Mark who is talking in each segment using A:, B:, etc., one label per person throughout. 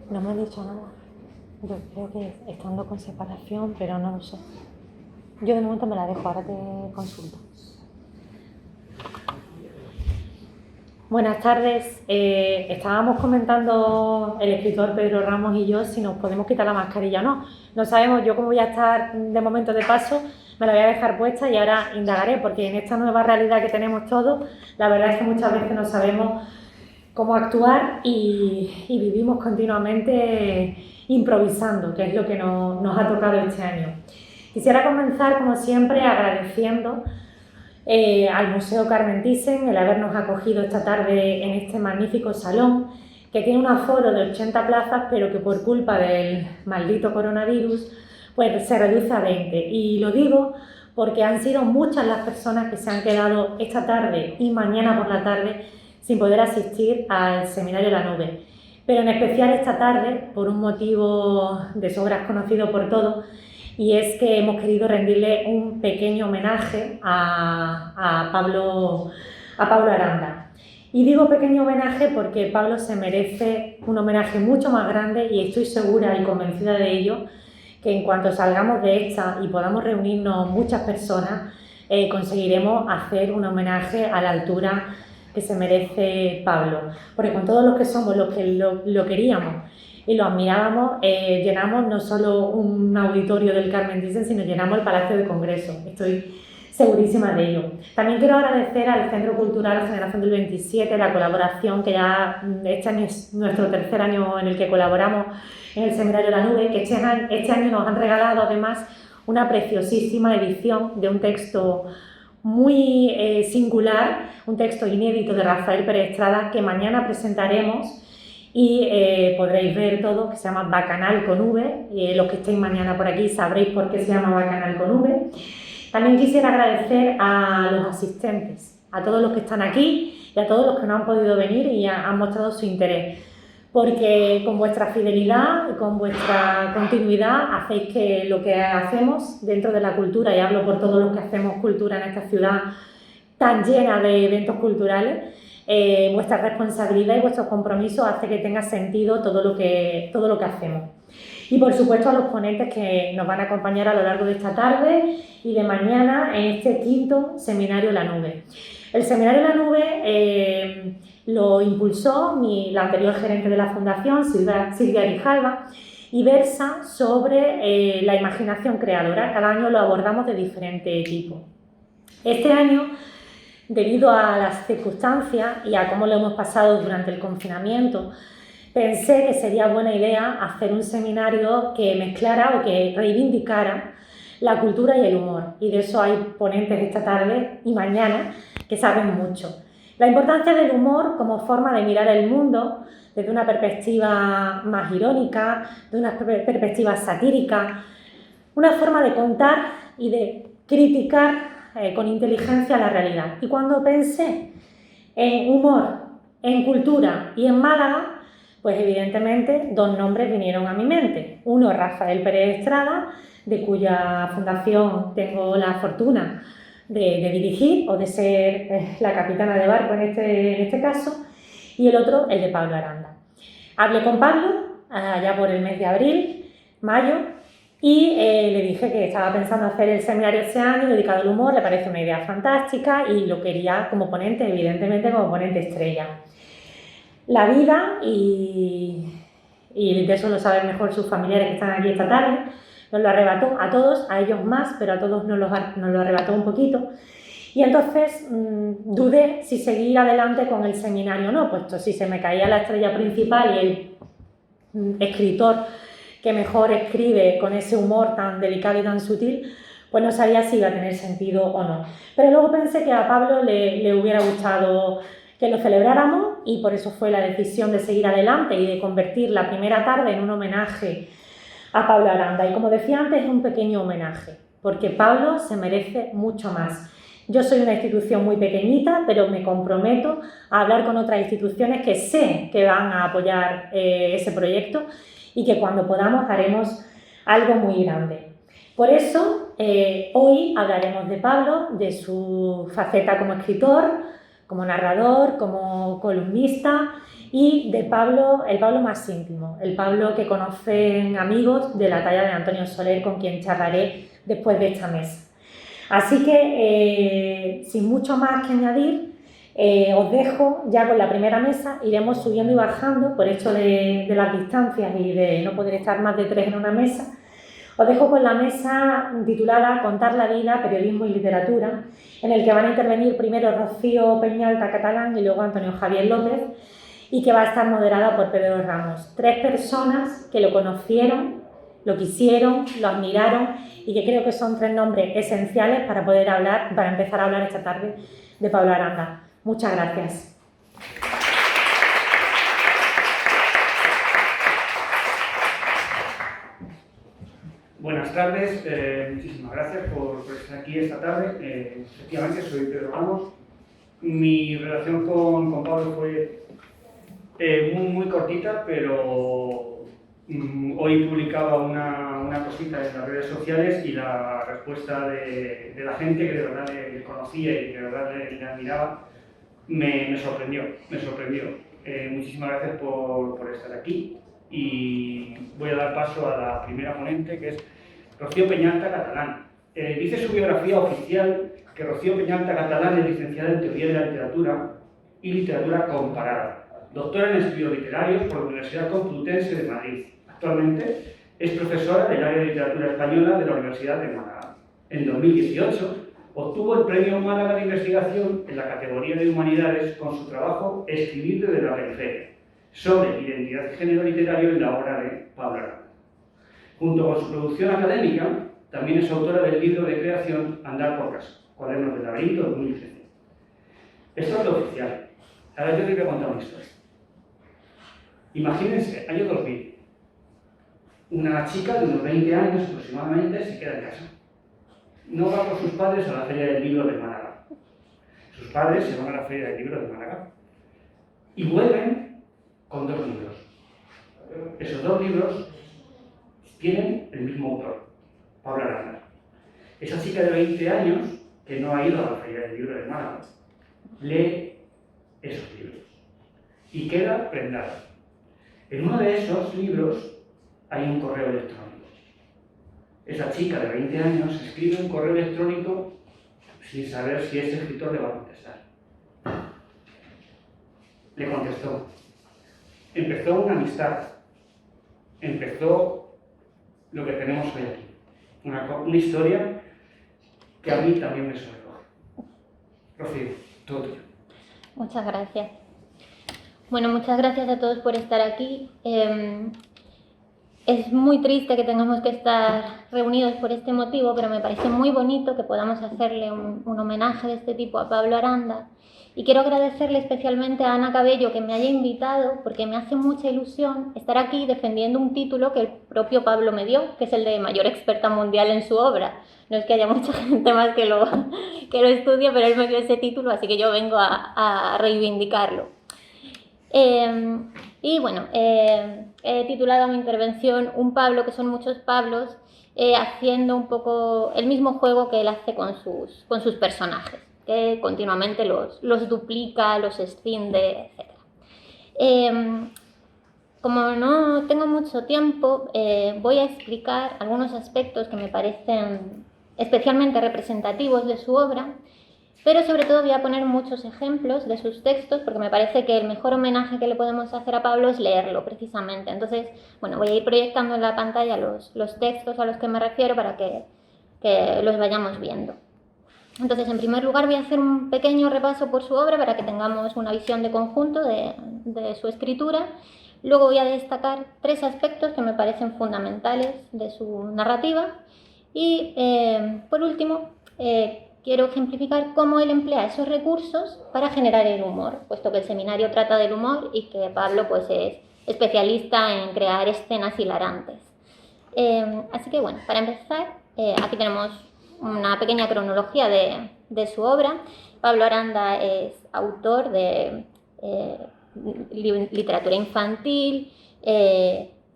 A: No me han dicho nada. Yo creo que estando con separación, pero no lo sé. Yo de momento me la dejo, ahora te consulto. Buenas tardes. Estábamos comentando el escritor Pedro Ramos y yo si nos podemos quitar la mascarilla o no. No sabemos, yo como voy a estar de momento de paso, me la voy a dejar puesta y ahora indagaré, porque en esta nueva realidad que tenemos todos, la verdad es que muchas veces no sabemos cómo actuar y vivimos continuamente improvisando, que es lo que nos ha tocado este año. Quisiera comenzar, como siempre, agradeciendo al Museo Carmen Thyssen el habernos acogido esta tarde en este magnífico salón, que tiene un aforo de 80 plazas, pero que por culpa del maldito coronavirus pues se reduce a 20. Y lo digo porque han sido muchas las personas que se han quedado esta tarde y mañana por la tarde sin poder asistir al seminario La Nube. Pero en especial esta tarde, por un motivo de sobras conocido por todos, y es que hemos querido rendirle un pequeño homenaje a Pablo Aranda. Y digo pequeño homenaje porque Pablo se merece un homenaje mucho más grande y estoy segura y convencida de ello, que en cuanto salgamos de esta y podamos reunirnos muchas personas, conseguiremos hacer un homenaje a la altura que se merece Pablo, porque con todos los que somos los que lo queríamos y lo admirábamos, llenamos no solo un auditorio del Carmen Thyssen, sino llenamos el Palacio de Congreso. Estoy segurísima de ello. También quiero agradecer al Centro Cultural Generación del 27 la colaboración, que ya este año es nuestro tercer año en el que colaboramos en el Seminario La Nube, que este año nos han regalado además una preciosísima edición de un texto muy singular, un texto inédito de Rafael Pérez Estrada, que mañana presentaremos y podréis ver todo, que se llama Bacanal con V. Los que estéis mañana por aquí sabréis por qué se llama Bacanal con V. También quisiera agradecer a los asistentes, a todos los que están aquí y a todos los que no han podido venir y han mostrado su interés, porque con vuestra fidelidad y con vuestra continuidad hacéis que lo que hacemos dentro de la cultura, y hablo por todos los que hacemos cultura en esta ciudad tan llena de eventos culturales, vuestra responsabilidad y vuestro compromiso hace que tenga sentido todo lo que hacemos. Y por supuesto a los ponentes que nos van a acompañar a lo largo de esta tarde y de mañana en este quinto Seminario La Nube. El Seminario La Nube lo impulsó la anterior gerente de la Fundación, Silvia Grijalva, y versa sobre la imaginación creadora. Cada año lo abordamos de diferente tipo. Este año, debido a las circunstancias y a cómo lo hemos pasado durante el confinamiento, pensé que sería buena idea hacer un seminario que mezclara o que reivindicara la cultura y el humor. Y de eso hay ponentes esta tarde y mañana que saben mucho. La importancia del humor como forma de mirar el mundo desde una perspectiva más irónica, de una perspectiva satírica, una forma de contar y de criticar con inteligencia la realidad. Y cuando pensé en humor, en cultura y en Málaga, pues evidentemente dos nombres vinieron a mi mente. Uno, Rafael Pérez Estrada, de cuya fundación tengo la fortuna de dirigir o de ser la capitana de barco en este caso, y el otro, el de Pablo Aranda. Hablé con Pablo allá por el mes de abril, mayo, y le dije que estaba pensando hacer el seminario ese año dedicado al humor, le parece una idea fantástica y lo quería como ponente, evidentemente como ponente estrella. La vida, y de eso lo saben mejor sus familiares que están aquí esta tarde, nos lo arrebató a todos, a ellos más, pero a todos nos lo arrebató un poquito. Y entonces dudé si seguir adelante con el seminario o no, puesto si se me caía la estrella principal y el escritor que mejor escribe con ese humor tan delicado y tan sutil, pues no sabía si iba a tener sentido o no. Pero luego pensé que a Pablo le hubiera gustado que lo celebráramos y por eso fue la decisión de seguir adelante y de convertir la primera tarde en un homenaje a Pablo Aranda. Y como decía antes, es un pequeño homenaje, porque Pablo se merece mucho más. Yo soy una institución muy pequeñita, pero me comprometo a hablar con otras instituciones que sé que van a apoyar ese proyecto y que cuando podamos haremos algo muy grande. Por eso, hoy hablaremos de Pablo, de su faceta como escritor, como narrador, como columnista y de Pablo, el Pablo más íntimo, el Pablo que conocen amigos de la talla de Antonio Soler, con quien charlaré después de esta mesa. Así que, sin mucho más que añadir, os dejo ya con la primera mesa. Iremos subiendo y bajando por esto de las distancias y de no poder estar más de 3 en una mesa. Os dejo con la mesa titulada Contar la vida, periodismo y literatura, en el que van a intervenir primero Rocío Peñalta Catalán y luego Antonio Javier López, y que va a estar moderada por Pedro Ramos. 3 personas que lo conocieron, lo quisieron, lo admiraron y que creo que son 3 nombres esenciales para poder hablar, para empezar a hablar esta tarde de Pablo Aranda. Muchas gracias.
B: Buenas tardes, muchísimas gracias por estar aquí esta tarde. Efectivamente, soy Pedro Ramos. Mi relación con Pablo fue muy cortita, pero hoy publicaba una cosita en las redes sociales y la respuesta de la gente que de verdad le conocía y que de verdad le admiraba me sorprendió. Muchísimas gracias por estar aquí y voy a dar paso a la primera ponente, que es Rocío Peñalta Catalán. Dice su biografía oficial que Rocío Peñalta Catalán es licenciada en Teoría de la Literatura y Literatura Comparada, doctora en Estudios Literarios por la Universidad Complutense de Madrid. Actualmente es profesora del área de Literatura Española de la Universidad de Málaga. En 2018 obtuvo el Premio Málaga de Investigación en la categoría de Humanidades con su trabajo Escribir desde la periferia, sobre identidad y género literario en la obra de Pablo Aranda. Junto con su producción académica, también es autora del libro de creación Andar por casa, Cuadernos del Laberinto, 2013. Esto es lo oficial. Ahora yo te voy a contar una historia. Imagínense, año 2000, una chica de unos 20 años aproximadamente se queda en casa. No va con sus padres a la Feria del Libro de Málaga. Sus padres se van a la Feria del Libro de Málaga y vuelven con 2 libros. Esos 2 libros tienen el mismo autor, Pablo Aranda. Esa chica de 20 años, que no ha ido a la Feria del Libro de Málaga, lee esos libros y queda prendada. En uno de esos libros hay un correo electrónico. Esa chica de 20 años escribe un correo electrónico sin saber si ese escritor le va a contestar. Le contestó. Empezó una amistad. Empezó lo que tenemos hoy aquí. Una historia que a mí también me sobrecoge. Rocío, todo tuyo.
C: Muchas gracias. Bueno, muchas gracias a todos por estar aquí. Es muy triste que tengamos que estar reunidos por este motivo, pero me parece muy bonito que podamos hacerle un homenaje de este tipo a Pablo Aranda. Y quiero agradecerle especialmente a Ana Cabello que me haya invitado, porque me hace mucha ilusión estar aquí defendiendo un título que el propio Pablo me dio, que es el de mayor experta mundial en su obra. No es que haya mucha gente más que lo estudie, pero él me dio ese título, así que yo vengo a reivindicarlo. Y bueno, he titulado mi intervención Un Pablo, que son muchos Pablos, haciendo un poco el mismo juego que él hace con sus personajes, que continuamente los duplica, los escinde, etc. Como no tengo mucho tiempo, voy a explicar algunos aspectos que me parecen especialmente representativos de su obra, pero sobre todo voy a poner muchos ejemplos de sus textos, porque me parece que el mejor homenaje que le podemos hacer a Pablo es leerlo, precisamente. Entonces, bueno, voy a ir proyectando en la pantalla los textos a los que me refiero para que los vayamos viendo. Entonces, en primer lugar, voy a hacer un pequeño repaso por su obra para que tengamos una visión de conjunto de su escritura. Luego voy a destacar 3 aspectos que me parecen fundamentales de su narrativa. Y, por último, quiero ejemplificar cómo él emplea esos recursos para generar el humor, puesto que el seminario trata del humor y que Pablo pues, es especialista en crear escenas hilarantes. Así que bueno, para empezar, aquí tenemos una pequeña cronología de su obra. Pablo Aranda es autor de literatura infantil,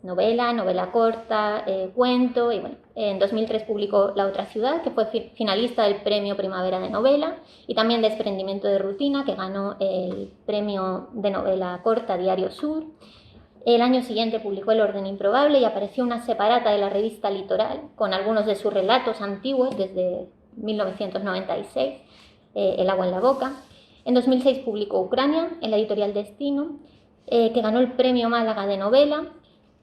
C: novela, novela corta, cuento, y bueno, en 2003 publicó La otra ciudad, que fue finalista del Premio Primavera de Novela, y también Desprendimiento de rutina, que ganó el Premio de Novela Corta Diario Sur. El año siguiente publicó El orden improbable y apareció una separata de la revista Litoral, con algunos de sus relatos antiguos desde 1996, El agua en la boca. En 2006 publicó Ucrania, en la editorial Destino, que ganó el Premio Málaga de Novela,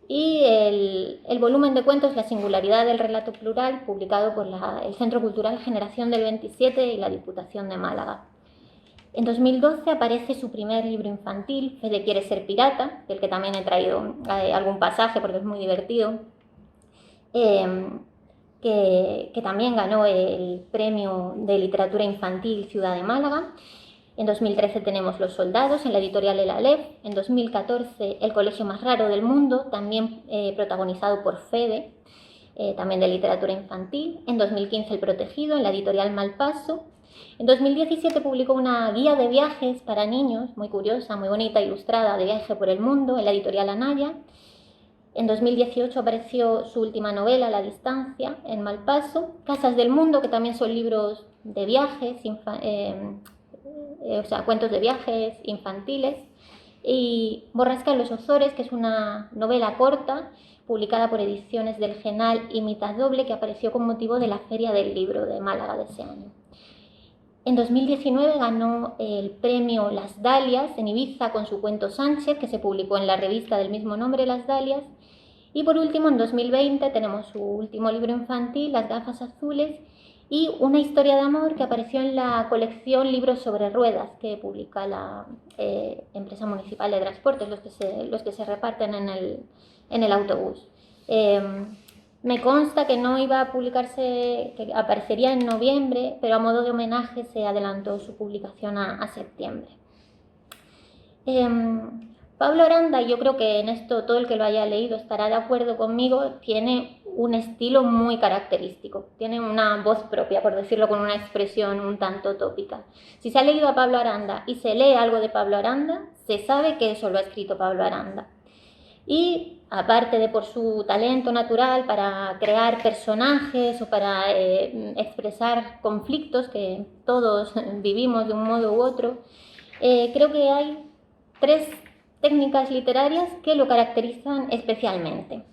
C: y el volumen de cuentos La singularidad del relato plural, publicado por el Centro Cultural Generación del 27 y la Diputación de Málaga. En 2012 aparece su primer libro infantil, Fede quiere ser pirata, del que también he traído algún pasaje porque es muy divertido, que también ganó el Premio de Literatura Infantil Ciudad de Málaga. En 2013 tenemos Los soldados, en la editorial El Aleph. En 2014 El colegio más raro del mundo, también protagonizado por Fede, también de literatura infantil. En 2015 El protegido, en la editorial Malpaso. En 2017 publicó una guía de viajes para niños, muy curiosa, muy bonita, ilustrada, de viaje por el mundo, en la editorial Anaya. En 2018 apareció su última novela, La distancia, en Malpaso. Casas del mundo, que también son libros de viajes, cuentos de viajes infantiles, y Borrasca en los Ozores, que es una novela corta publicada por Ediciones del Genal y Mitad Doble, que apareció con motivo de la Feria del Libro de Málaga de ese año. En 2019 ganó el premio Las Dalias en Ibiza con su cuento Sánchez, que se publicó en la revista del mismo nombre, Las Dalias. Y por último, en 2020 tenemos su último libro infantil, Las gafas azules, y una historia de amor que apareció en la colección Libros sobre ruedas, que publica la empresa municipal de transportes, los que se reparten en el autobús. Me consta que no iba a publicarse, que aparecería en noviembre, pero a modo de homenaje se adelantó su publicación a septiembre. Pablo Aranda, y yo creo que en esto todo el que lo haya leído estará de acuerdo conmigo, tiene un estilo muy característico, tiene una voz propia, por decirlo con una expresión un tanto tópica. Si se ha leído a Pablo Aranda y se lee algo de Pablo Aranda, se sabe que eso lo ha escrito Pablo Aranda. Y aparte de por su talento natural para crear personajes o para expresar conflictos que todos vivimos de un modo u otro, creo que hay 3 técnicas literarias que lo caracterizan especialmente,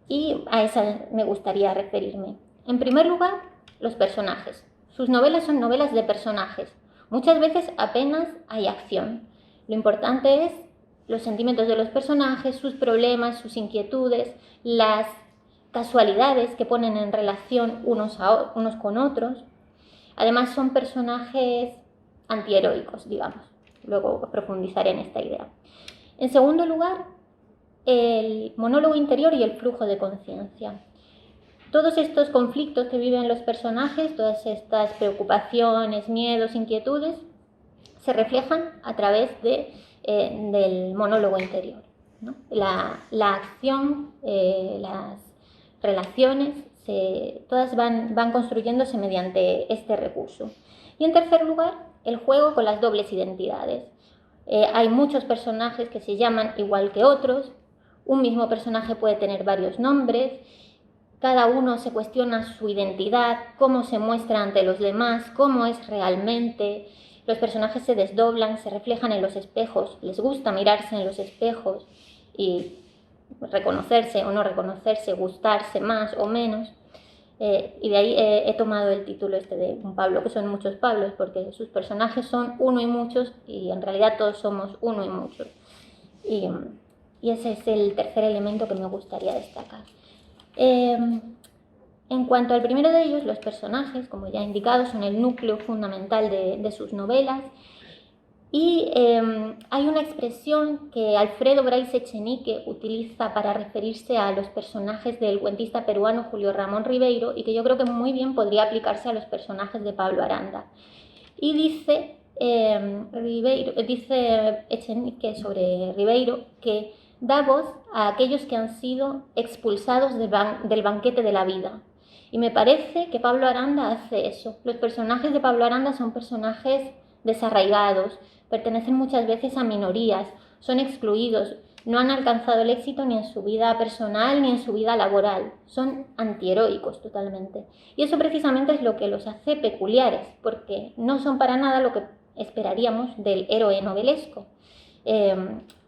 C: y a esas me gustaría referirme. En primer lugar, los personajes. Sus novelas son novelas de personajes. Muchas veces apenas hay acción. Lo importante es los sentimientos de los personajes, sus problemas, sus inquietudes, las casualidades que ponen en relación unos con otros. Además, son personajes antiheroicos, digamos. Luego profundizaré en esta idea. En segundo lugar, el monólogo interior y el flujo de conciencia. Todos estos conflictos que viven los personajes, todas estas preocupaciones, miedos, inquietudes, se reflejan a través del monólogo interior, ¿no? La acción, las relaciones, todas van construyéndose mediante este recurso. Y en tercer lugar, el juego con las dobles identidades. Hay muchos personajes que se llaman igual que otros, un mismo personaje puede tener varios nombres, cada uno se cuestiona su identidad, cómo se muestra ante los demás, cómo es realmente. Los personajes se desdoblan, se reflejan en los espejos, les gusta mirarse en los espejos y reconocerse o no reconocerse, gustarse más o menos. Y de ahí he tomado el título de Un Pablo, que son muchos Pablos, porque sus personajes son uno y muchos, y en realidad todos somos uno y muchos. Y ese es el tercer elemento que me gustaría destacar. En cuanto al primero de ellos, los personajes, como ya he indicado, son el núcleo fundamental de sus novelas. Y hay una expresión que Alfredo Brais Echenique utiliza para referirse a los personajes del cuentista peruano Julio Ramón Ribeiro, y que yo creo que muy bien podría aplicarse a los personajes de Pablo Aranda. Y dice Echenique sobre Ribeiro que da voz a aquellos que han sido expulsados del banquete de la vida. Y me parece que Pablo Aranda hace eso. Los personajes de Pablo Aranda son personajes desarraigados, pertenecen muchas veces a minorías, son excluidos, no han alcanzado el éxito ni en su vida personal ni en su vida laboral. Son antiheroicos totalmente. Y eso precisamente es lo que los hace peculiares, porque no son para nada lo que esperaríamos del héroe novelesco.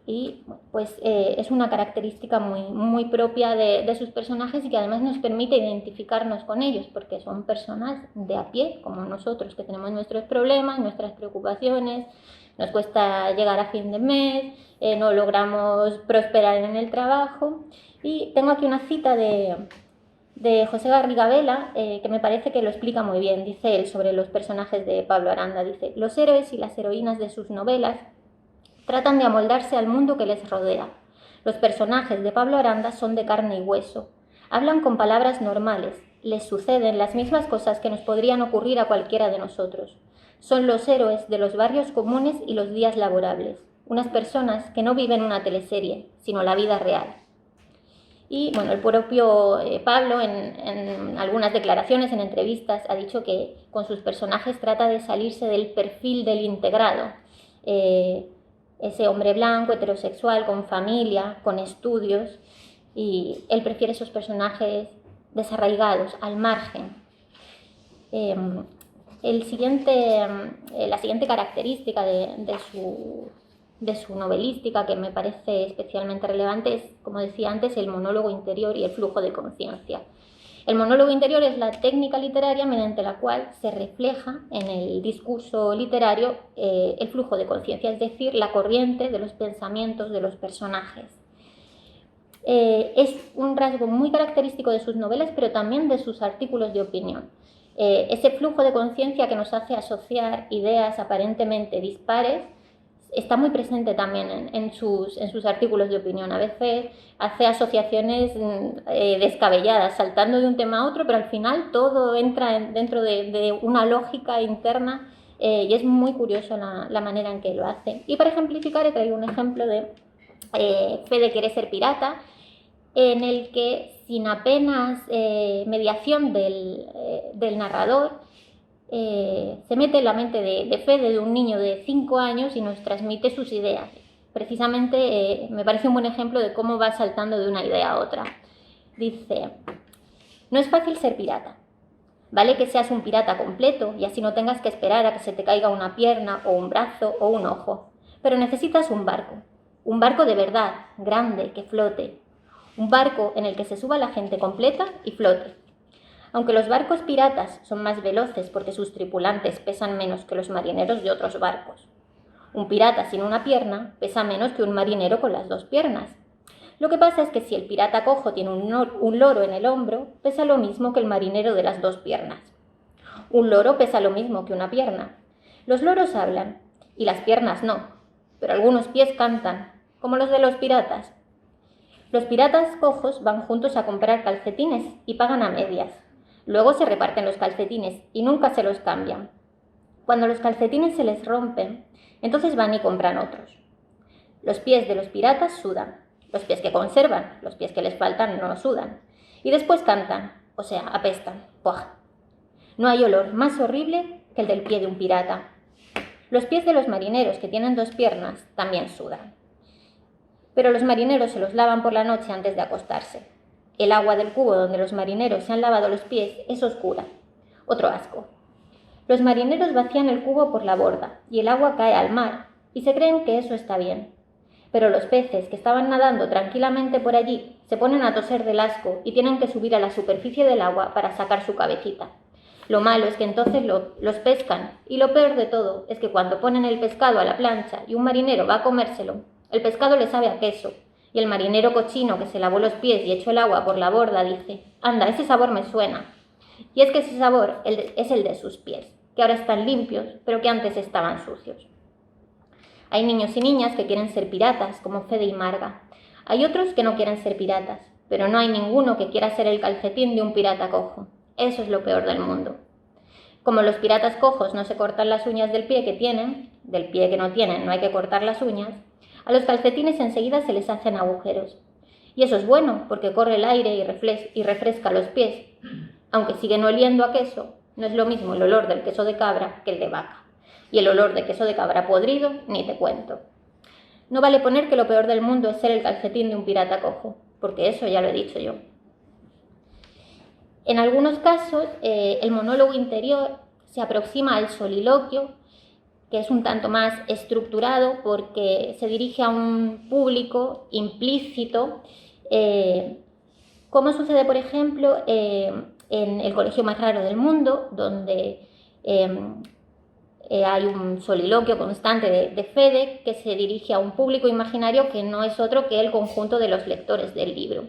C: Es una característica muy propia de sus personajes y que además nos permite identificarnos con ellos, porque son personas de a pie, como nosotros, que tenemos nuestros problemas, nuestras preocupaciones, nos cuesta llegar a fin de mes, no logramos prosperar en el trabajo. Y tengo aquí una cita de José Garriga Vela, que me parece que lo explica muy bien. Dice él sobre los personajes de Pablo Aranda, dice: los héroes y las heroínas de sus novelas tratan de amoldarse al mundo que les rodea. Los personajes de Pablo Aranda son de carne y hueso. Hablan con palabras normales, les suceden las mismas cosas que nos podrían ocurrir a cualquiera de nosotros. Son los héroes de los barrios comunes y los días laborables, unas personas que no viven una teleserie, sino la vida real. Y bueno, el propio Pablo en algunas declaraciones, en entrevistas, ha dicho que con sus personajes trata de salirse del perfil del integrado, ese hombre blanco, heterosexual, con familia, con estudios, y él prefiere esos personajes desarraigados, al margen. La siguiente característica de su novelística, que me parece especialmente relevante, es, como decía antes, el monólogo interior y el flujo de conciencia. El monólogo interior es la técnica literaria mediante la cual se refleja en el discurso literario el flujo de conciencia, es decir, la corriente de los pensamientos de los personajes. Es un rasgo muy característico de sus novelas, pero también de sus artículos de opinión. Ese flujo de conciencia que nos hace asociar ideas aparentemente dispares está muy presente también en sus artículos de opinión. A veces hace asociaciones descabelladas, saltando de un tema a otro, pero al final todo entra dentro de una lógica interna, y es muy curioso la manera en que lo hace. Y para ejemplificar he traído un ejemplo de Fede quiere ser pirata, en el que sin apenas mediación del narrador, se mete en la mente de Fede, de un niño de 5 años, y nos transmite sus ideas. Precisamente me parece un buen ejemplo de cómo va saltando de una idea a otra. Dice: no es fácil ser pirata. Vale que seas un pirata completo y así no tengas que esperar a que se te caiga una pierna o un brazo o un ojo. Pero necesitas un barco de verdad, grande, que flote. Un barco en el que se suba la gente completa y flote. Aunque los barcos piratas son más veloces porque sus tripulantes pesan menos que los marineros de otros barcos. Un pirata sin una pierna pesa menos que un marinero con las 2 piernas. Lo que pasa es que si el pirata cojo tiene un loro en el hombro, pesa lo mismo que el marinero de las 2 piernas. Un loro pesa lo mismo que una pierna. Los loros hablan, y las piernas no, pero algunos pies cantan, como los de los piratas. Los piratas cojos van juntos a comprar calcetines y pagan a medias. Luego se reparten los calcetines y nunca se los cambian. Cuando los calcetines se les rompen, entonces van y compran otros. Los pies de los piratas sudan. Los pies que conservan, los pies que les faltan no sudan. Y después cantan, o sea, apestan. ¡Puah! No hay olor más horrible que el del pie de un pirata. Los pies de los marineros que tienen 2 piernas también sudan. Pero los marineros se los lavan por la noche antes de acostarse. El agua del cubo donde los marineros se han lavado los pies es oscura. Otro asco. Los marineros vacían el cubo por la borda y el agua cae al mar y se creen que eso está bien. Pero los peces que estaban nadando tranquilamente por allí se ponen a toser del asco y tienen que subir a la superficie del agua para sacar su cabecita. Lo malo es que entonces los pescan, y lo peor de todo es que cuando ponen el pescado a la plancha y un marinero va a comérselo, el pescado le sabe a queso. Y el marinero cochino que se lavó los pies y echó el agua por la borda dice: anda, ese sabor me suena. Y es que ese sabor es el de sus pies, que ahora están limpios, pero que antes estaban sucios. Hay niños y niñas que quieren ser piratas, como Fede y Marga. Hay otros que no quieren ser piratas, pero no hay ninguno que quiera ser el calcetín de un pirata cojo. Eso es lo peor del mundo. Como los piratas cojos no se cortan las uñas del pie que tienen, del pie que no tienen no hay que cortar las uñas, a los calcetines enseguida se les hacen agujeros. Y eso es bueno, porque corre el aire y refresca los pies. Aunque siguen oliendo a queso, no es lo mismo el olor del queso de cabra que el de vaca. Y el olor de queso de cabra podrido, ni te cuento. No vale poner que lo peor del mundo es ser el calcetín de un pirata cojo, porque eso ya lo he dicho yo. En algunos casos, el monólogo interior se aproxima al soliloquio, que es un tanto más estructurado porque se dirige a un público implícito, como sucede, por ejemplo, en El colegio más raro del mundo, donde hay un soliloquio constante de Fede que se dirige a un público imaginario que no es otro que el conjunto de los lectores del libro.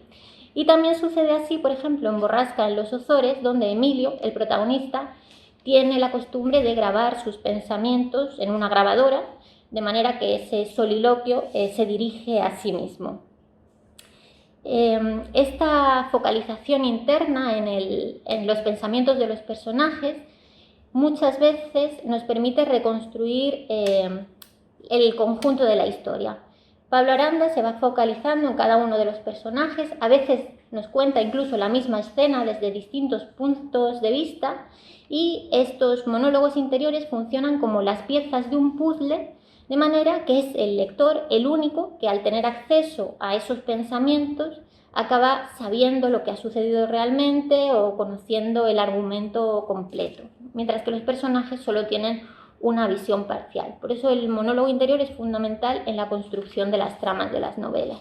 C: Y también sucede así, por ejemplo, en Borrasca en los Ozores, donde Emilio, el protagonista, tiene la costumbre de grabar sus pensamientos en una grabadora, de manera que ese soliloquio se dirige a sí mismo. Esta focalización interna en los pensamientos de los personajes muchas veces nos permite reconstruir el conjunto de la historia. Pablo Aranda se va focalizando en cada uno de los personajes, a veces nos cuenta incluso la misma escena desde distintos puntos de vista, y estos monólogos interiores funcionan como las piezas de un puzzle, de manera que es el lector el único que, al tener acceso a esos pensamientos, acaba sabiendo lo que ha sucedido realmente o conociendo el argumento completo, mientras que los personajes solo tienen una visión parcial. Por eso el monólogo interior es fundamental en la construcción de las tramas de las novelas.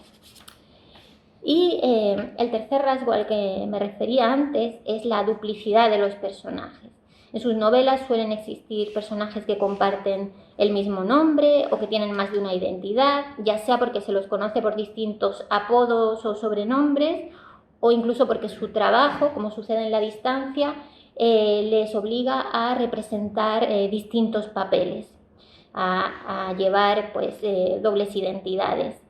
C: Y el tercer rasgo al que me refería antes es la duplicidad de los personajes. En sus novelas suelen existir personajes que comparten el mismo nombre o que tienen más de una identidad, ya sea porque se los conoce por distintos apodos o sobrenombres, o incluso porque su trabajo, como sucede en La distancia, les obliga a representar distintos papeles, a llevar pues, dobles identidades.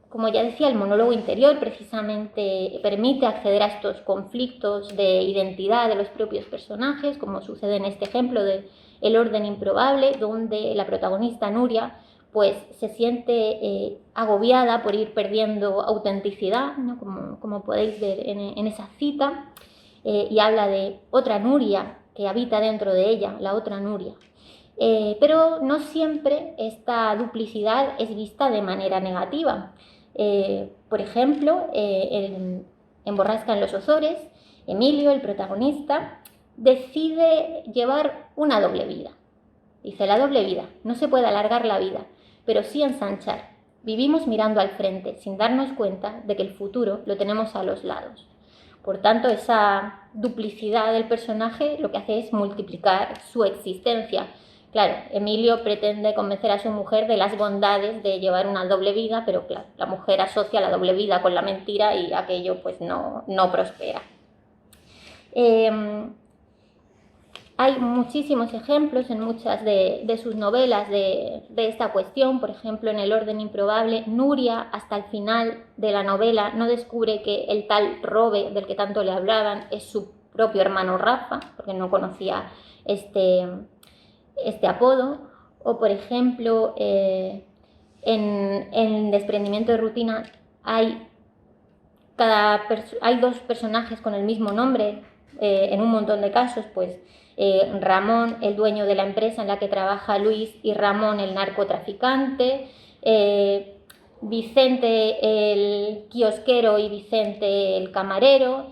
C: Como ya decía, el monólogo interior precisamente permite acceder a estos conflictos de identidad de los propios personajes, como sucede en este ejemplo de El orden improbable, donde la protagonista Nuria pues, se siente agobiada por ir perdiendo autenticidad, ¿no? como podéis ver en esa cita, y habla de otra Nuria que habita dentro de ella, la otra Nuria. Pero no siempre esta duplicidad es vista de manera negativa. Por ejemplo, en Borrasca en los Ozores, Emilio, el protagonista, decide llevar una doble vida. Dice, la doble vida, no se puede alargar la vida, pero sí ensanchar. Vivimos mirando al frente, sin darnos cuenta de que el futuro lo tenemos a los lados. Por tanto, esa duplicidad del personaje lo que hace es multiplicar su existencia. Claro, Emilio pretende convencer a su mujer de las bondades de llevar una doble vida, pero claro, la mujer asocia la doble vida con la mentira y aquello pues no prospera. Hay muchísimos ejemplos en muchas de sus novelas de esta cuestión. Por ejemplo, en El orden improbable, Nuria, hasta el final de la novela, no descubre que el tal Robe, del que tanto le hablaban, es su propio hermano Rafa, porque no conocía este apodo. O, por ejemplo, en Desprendimiento de rutina hay dos personajes con el mismo nombre, en un montón de casos, pues Ramón, el dueño de la empresa en la que trabaja Luis, y Ramón, el narcotraficante, Vicente, el kiosquero, y Vicente, el camarero,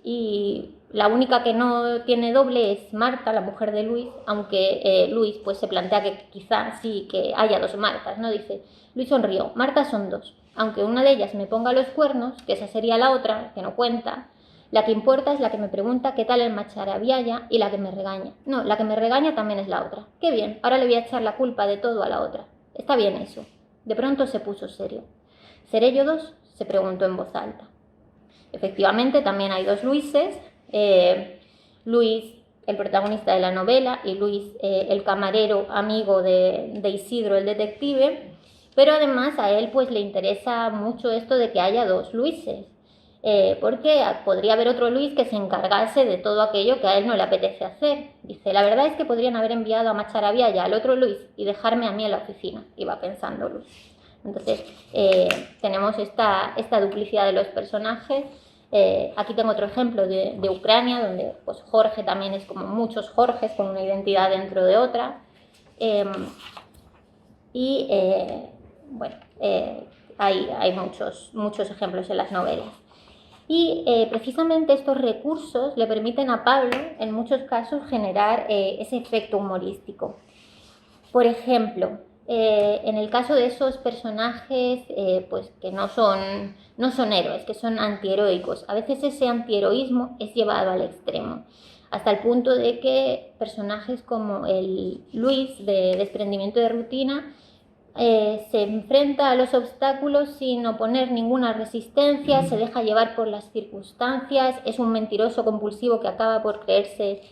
C: y la única que no tiene doble es Marta, la mujer de Luis, aunque Luis pues, se plantea que quizá sí que haya dos Martas, ¿no? Dice, Luis sonrió, Marta son dos, aunque una de ellas me ponga los cuernos, que esa sería la otra, que no cuenta. La que importa es la que me pregunta qué tal el Macharabiaya y la que me regaña. No, la que me regaña también es la otra. Qué bien, ahora le voy a echar la culpa de todo a la otra. Está bien eso. De pronto se puso serio. ¿Seré yo dos?, se preguntó en voz alta. Efectivamente, también hay dos Luises. Luis, el protagonista de la novela, y Luis, el camarero amigo de Isidro, el detective. Pero además a él pues le interesa mucho esto de que haya dos Luises. Porque podría haber otro Luis que se encargase de todo aquello que a él no le apetece hacer. Dice, la verdad es que podrían haber enviado a Macharabiaya al otro Luis y dejarme a mí en la oficina, iba pensando Luis. Entonces, tenemos esta duplicidad de los personajes. Aquí tengo otro ejemplo de Ucrania, donde pues, Jorge también es como muchos Jorges con una identidad dentro de otra. y bueno, hay muchos ejemplos en las novelas. Y precisamente estos recursos le permiten a Pablo, en muchos casos, generar ese efecto humorístico. Por ejemplo, en el caso de esos personajes pues que no son héroes, que son antiheroicos, a veces ese antiheroísmo es llevado al extremo, hasta el punto de que personajes como el Luis de Desprendimiento de Rutina se enfrenta a los obstáculos sin oponer ninguna resistencia, se deja llevar por las circunstancias, es un mentiroso compulsivo que acaba por creerse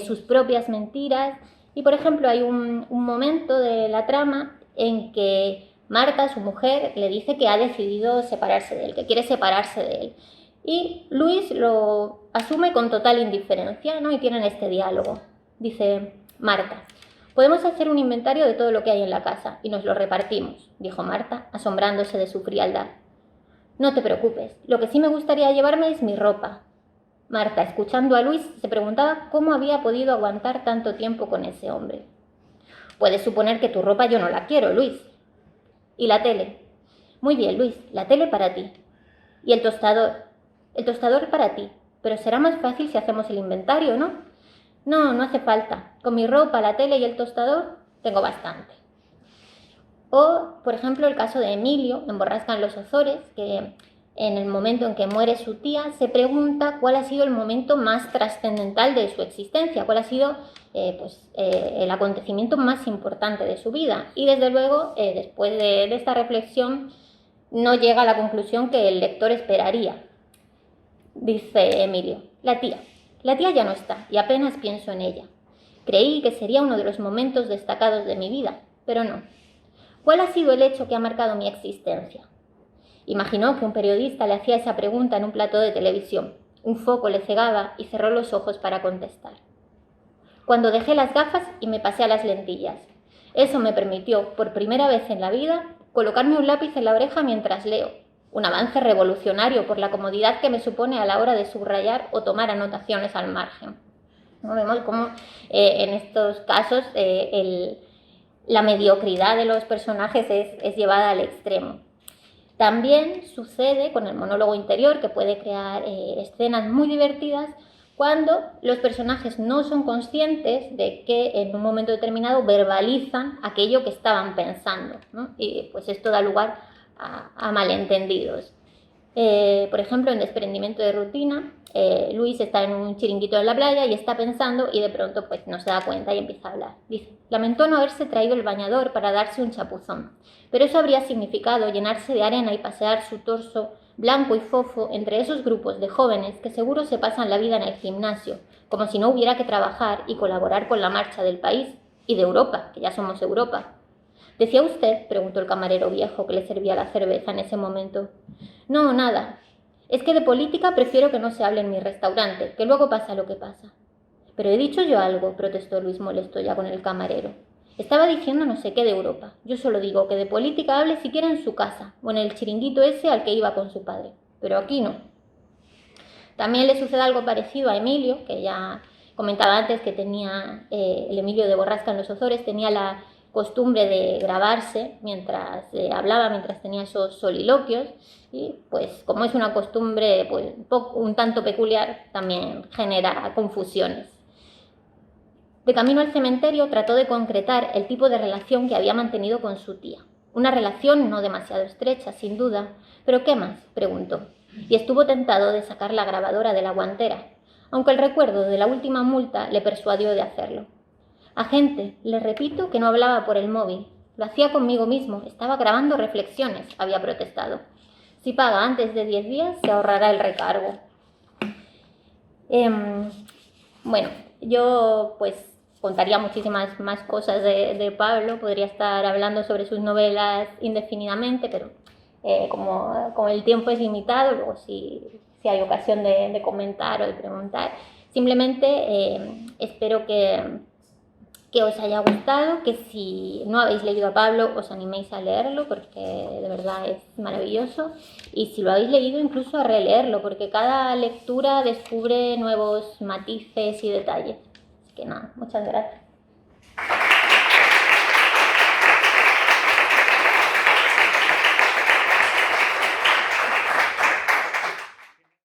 C: sus propias mentiras. Y por ejemplo hay un momento de la trama en que Marta, su mujer, le dice que ha decidido separarse de él, que quiere separarse de él. Y Luis lo asume con total indiferencia, ¿no? Y tienen este diálogo. Dice Marta: podemos hacer un inventario de todo lo que hay en la casa y nos lo repartimos, dijo Marta, asombrándose de su frialdad. No te preocupes, lo que sí me gustaría llevarme es mi ropa. Marta, escuchando a Luis, se preguntaba cómo había podido aguantar tanto tiempo con ese hombre. Puedes suponer que tu ropa yo no la quiero, Luis. ¿Y la tele? Muy bien, Luis, la tele para ti. ¿Y el tostador? El tostador para ti, pero será más fácil si hacemos el inventario, ¿no? No, no hace falta. Con mi ropa, la tele y el tostador tengo bastante. O, por ejemplo, el caso de Emilio en Borrasca en los Ozores, que en el momento en que muere su tía se pregunta cuál ha sido el momento más trascendental de su existencia, cuál ha sido el acontecimiento más importante de su vida. Y desde luego, después de esta reflexión, no llega a la conclusión que el lector esperaría. Dice Emilio: la tía ya no está y apenas pienso en ella. Creí que sería uno de los momentos destacados de mi vida, pero no. ¿Cuál ha sido el hecho que ha marcado mi existencia? Imaginó que un periodista le hacía esa pregunta en un plató de televisión. Un foco le cegaba y cerró los ojos para contestar. Cuando dejé las gafas y me pasé a las lentillas. Eso me permitió, por primera vez en la vida, colocarme un lápiz en la oreja mientras leo. Un avance revolucionario por la comodidad que me supone a la hora de subrayar o tomar anotaciones al margen. ¿No? Vemos cómo en estos casos la mediocridad de los personajes es llevada al extremo. También sucede con el monólogo interior, que puede crear escenas muy divertidas cuando los personajes no son conscientes de que en un momento determinado verbalizan aquello que estaban pensando, ¿no? Y pues esto da lugar a malentendidos. Por ejemplo, en Desprendimiento de Rutina, Luis está en un chiringuito en la playa y está pensando y de pronto pues no se da cuenta y empieza a hablar. Dice: lamentó no haberse traído el bañador para darse un chapuzón, pero eso habría significado llenarse de arena y pasear su torso blanco y fofo entre esos grupos de jóvenes que seguro se pasan la vida en el gimnasio, como si no hubiera que trabajar y colaborar con la marcha del país y de Europa, que ya somos Europa. ¿Decía usted?, preguntó el camarero viejo que le servía la cerveza en ese momento. No, nada. Es que de política prefiero que no se hable en mi restaurante, que luego pasa lo que pasa. Pero he dicho yo algo, protestó Luis molesto ya con el camarero. Estaba diciendo no sé qué de Europa. Yo solo digo que de política hable siquiera en su casa, o en el chiringuito ese al que iba con su padre. Pero aquí no. También le sucede algo parecido a Emilio, que ya comentaba antes que tenía el Emilio de Borrasca en los Ozores, tenía la costumbre de grabarse mientras hablaba, mientras tenía esos soliloquios, y pues como es una costumbre pues, un tanto peculiar, también genera confusiones. De camino al cementerio trató de concretar el tipo de relación que había mantenido con su tía. Una relación no demasiado estrecha, sin duda, pero ¿qué más?, preguntó, y estuvo tentado de sacar la grabadora de la guantera, aunque el recuerdo de la última multa le persuadió de hacerlo. Agente, le repito que no hablaba por el móvil. Lo hacía conmigo mismo, estaba grabando reflexiones, había protestado. Si paga antes de 10 días, se ahorrará el recargo. Bueno, yo pues contaría muchísimas más cosas de Pablo, podría estar hablando sobre sus novelas indefinidamente, pero como el tiempo es limitado, luego si hay ocasión de comentar o de preguntar. Simplemente espero que os haya gustado, que si no habéis leído a Pablo os animéis a leerlo porque de verdad es maravilloso, y si lo habéis leído incluso a releerlo porque cada lectura descubre nuevos matices y detalles. Así que nada, muchas gracias.